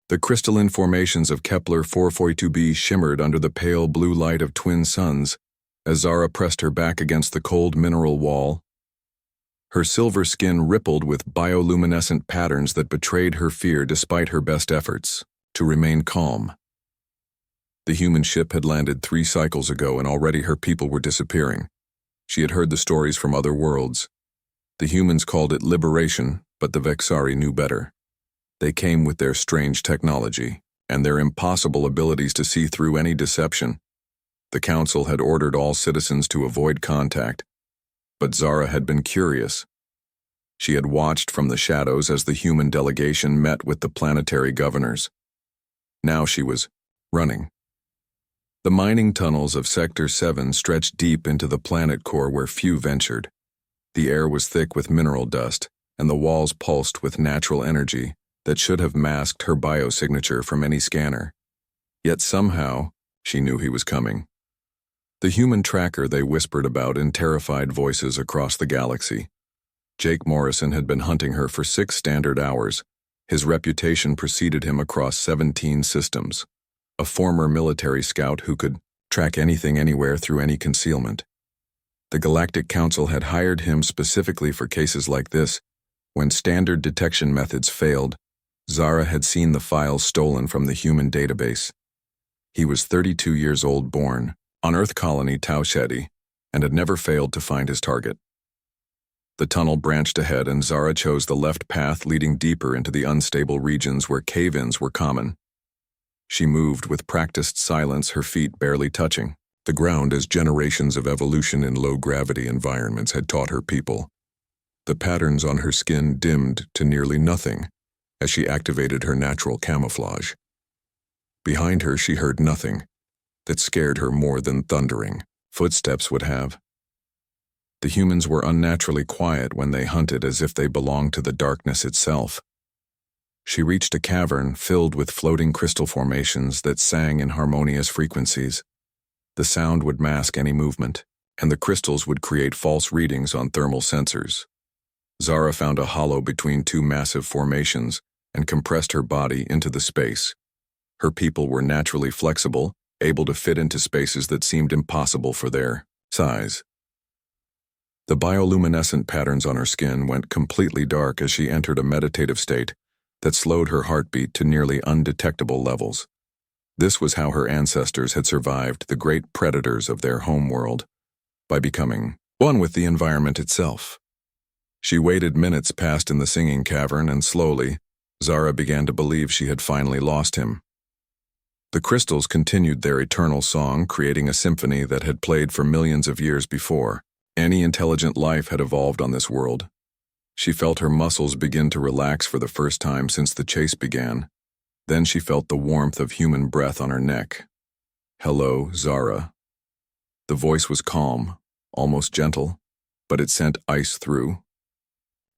The crystalline formations of Kepler 442b shimmered under the pale blue light of twin suns as Zara pressed her back against the cold mineral wall. Her silver skin rippled with bioluminescent patterns that betrayed her fear despite her best efforts to remain calm. The human ship had landed 3 cycles ago and already her people were disappearing. She had heard the stories from other worlds. The humans called it liberation, but the Vexari knew better. They came with their strange technology and their impossible abilities to see through any deception. The council had ordered all citizens to avoid contact, but Zara had been curious. She had watched from the shadows as the human delegation met with the planetary governors. Now she was running. The mining tunnels of Sector 7 stretched deep into the planet core where few ventured. The air was thick with mineral dust, and the walls pulsed with natural energy that should have masked her biosignature from any scanner. Yet somehow, she knew he was coming. The human tracker they whispered about in terrified voices across the galaxy. Jake Morrison had been hunting her for 6 standard hours. His reputation preceded him across 17 systems. A former military scout who could track anything anywhere through any concealment. The Galactic Council had hired him specifically for cases like this. When standard detection methods failed, Zara had seen the files stolen from the human database. He was 32 years old, born on Earth colony Tau Ceti, and had never failed to find his target. The tunnel branched ahead and Zara chose the left path leading deeper into the unstable regions where cave-ins were common. She moved with practiced silence, her feet barely touching the ground as generations of evolution in low-gravity environments had taught her people. The patterns on her skin dimmed to nearly nothing as she activated her natural camouflage. Behind her she heard nothing that scared her more than thundering footsteps would have. The humans were unnaturally quiet when they hunted, as if they belonged to the darkness itself. She reached a cavern filled with floating crystal formations that sang in harmonious frequencies. The sound would mask any movement, and the crystals would create false readings on thermal sensors. Zara found a hollow between 2 massive formations and compressed her body into the space. Her people were naturally flexible, able to fit into spaces that seemed impossible for their size. The bioluminescent patterns on her skin went completely dark as she entered a meditative state that slowed her heartbeat to nearly undetectable levels. This was how her ancestors had survived the great predators of their homeworld, by becoming one with the environment itself. She waited minutes passed in the singing cavern, and slowly, Zara began to believe she had finally lost him. The crystals continued their eternal song, creating a symphony that had played for millions of years before any intelligent life had evolved on this world. She felt her muscles begin to relax for the first time since the chase began. Then she felt the warmth of human breath on her neck. "Hello, Zara." The voice was calm, almost gentle, but it sent ice through.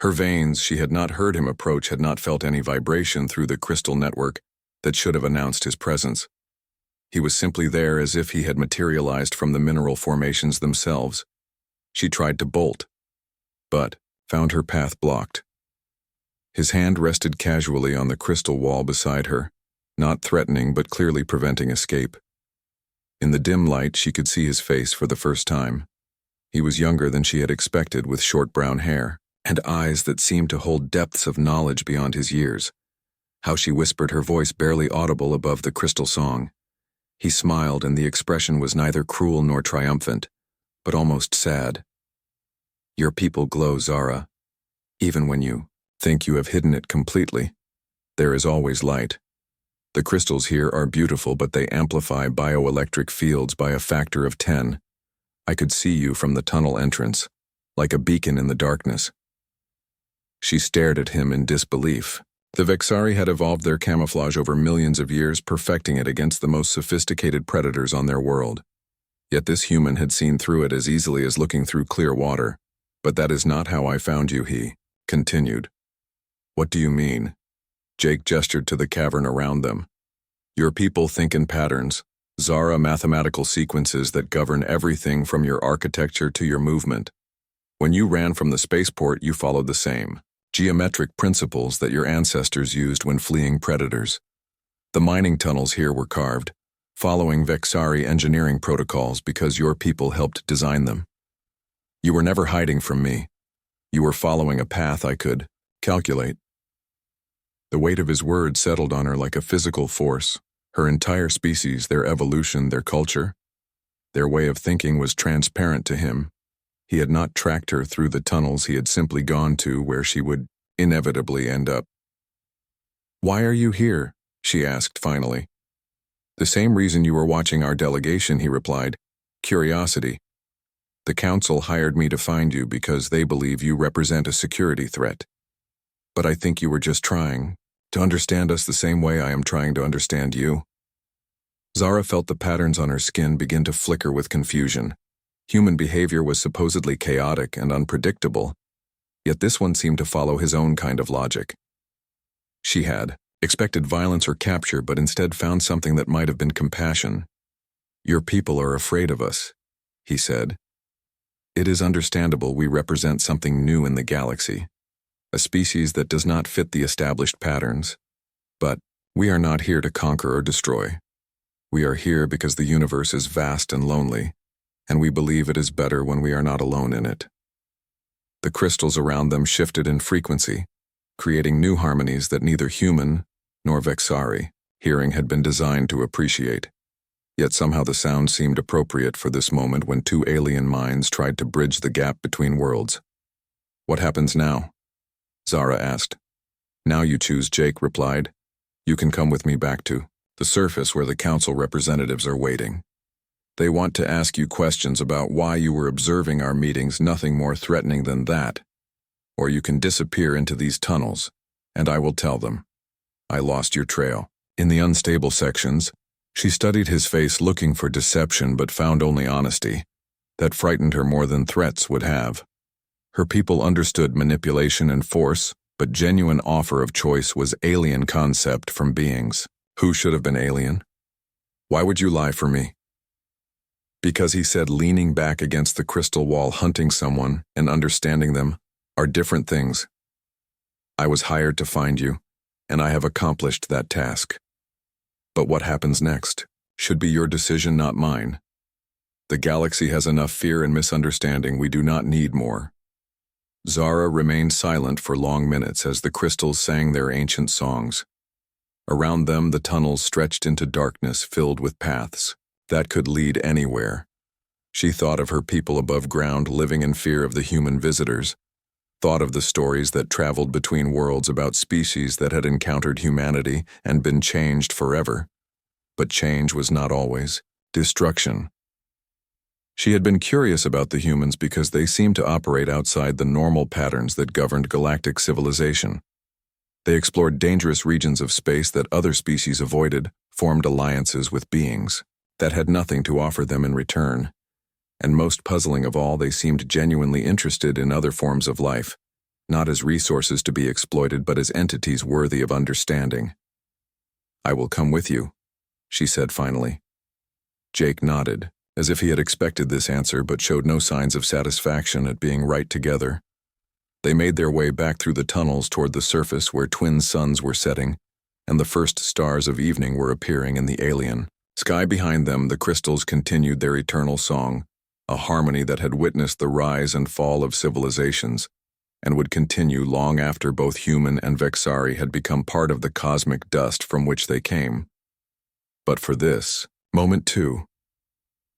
Her veins, she had not heard him approach, had not felt any vibration through the crystal network that should have announced his presence. He was simply there, as if he had materialized from the mineral formations themselves. She tried to bolt, but found her path blocked. His hand rested casually on the crystal wall beside her, not threatening but clearly preventing escape. In the dim light, she could see his face for the first time. He was younger than she had expected, with short brown hair and eyes that seemed to hold depths of knowledge beyond his years. How she whispered, her voice barely audible above the crystal song. He smiled, and the expression was neither cruel nor triumphant, but almost sad. "Your people glow, Zara. Even when you think you have hidden it completely, there is always light. The crystals here are beautiful, but they amplify bioelectric fields by a factor of 10. I could see you from the tunnel entrance, like a beacon in the darkness." She stared at him in disbelief. The Vexari had evolved their camouflage over millions of years, perfecting it against the most sophisticated predators on their world. Yet this human had seen through it as easily as looking through clear water. "But that is not how I found you," he continued. "What do you mean?" Jake gestured to the cavern around them. "Your people think in patterns, Zara, mathematical sequences that govern everything from your architecture to your movement. When you ran from the spaceport, you followed the same geometric principles that your ancestors used when fleeing predators. The mining tunnels here were carved, following Vexari engineering protocols because your people helped design them. You were never hiding from me. You were following a path I could calculate. The weight of his words settled on her like a physical force. Her entire species, their evolution, their culture, their way of thinking was transparent to him. He had not tracked her through the tunnels, he had simply gone to where she would inevitably end up. "Why are you here?" she asked finally. "The same reason you were watching our delegation," he replied. "Curiosity. The council hired me to find you because they believe you represent a security threat. But I think you were just trying to understand us the same way I am trying to understand you." Zara felt the patterns on her skin begin to flicker with confusion. Human behavior was supposedly chaotic and unpredictable, yet this one seemed to follow his own kind of logic. She had expected violence or capture, but instead found something that might have been compassion. "Your people are afraid of us," he said. "It is understandable. We represent something new in the galaxy, a species that does not fit the established patterns. But we are not here to conquer or destroy. We are here because the universe is vast and lonely, and we believe it is better when we are not alone in it." The crystals around them shifted in frequency, creating new harmonies that neither human nor Vexari hearing had been designed to appreciate. Yet somehow the sound seemed appropriate for this moment when two alien minds tried to bridge the gap between worlds. "What happens now?" Zara asked. "Now you choose," Jake replied. "You can come with me back to the surface where the council representatives are waiting. They want to ask you questions about why you were observing our meetings, nothing more threatening than that. Or you can disappear into these tunnels, and I will tell them. I lost your trail." In the unstable sections, she studied his face looking for deception but found only honesty. That frightened her more than threats would have. Her people understood manipulation and force, but genuine offer of choice was alien concept from beings. Who should have been alien? "Why would you lie for me?" "Because," he said, leaning back against the crystal wall, "hunting someone and understanding them are different things. I was hired to find you, and I have accomplished that task. But what happens next should be your decision, not mine. The galaxy has enough fear and misunderstanding. We do not need more." Zara remained silent for long minutes as the crystals sang their ancient songs. Around them, the tunnels stretched into darkness filled with paths that could lead anywhere. She thought of her people above ground living in fear of the human visitors, thought of the stories that traveled between worlds about species that had encountered humanity and been changed forever. But change was not always destruction. She had been curious about the humans because they seemed to operate outside the normal patterns that governed galactic civilization. They explored dangerous regions of space that other species avoided, formed alliances with beings that had nothing to offer them in return. And most puzzling of all, they seemed genuinely interested in other forms of life, not as resources to be exploited but as entities worthy of understanding. "I will come with you," she said finally. Jake nodded, as if he had expected this answer but showed no signs of satisfaction at being right together. They made their way back through the tunnels toward the surface where twin suns were setting, and the first stars of evening were appearing in the alien sky behind them. The crystals continued their eternal song, a harmony that had witnessed the rise and fall of civilizations, and would continue long after both human and Vexari had become part of the cosmic dust from which they came. But for this moment too,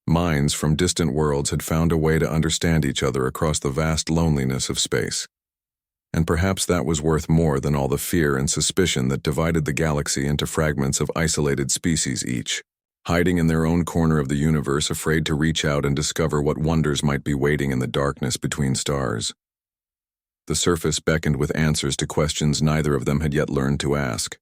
minds from distant worlds had found a way to understand each other across the vast loneliness of space. And perhaps that was worth more than all the fear and suspicion that divided the galaxy into fragments of isolated species each, hiding in their own corner of the universe, afraid to reach out and discover what wonders might be waiting in the darkness between stars. The surface beckoned with answers to questions neither of them had yet learned to ask.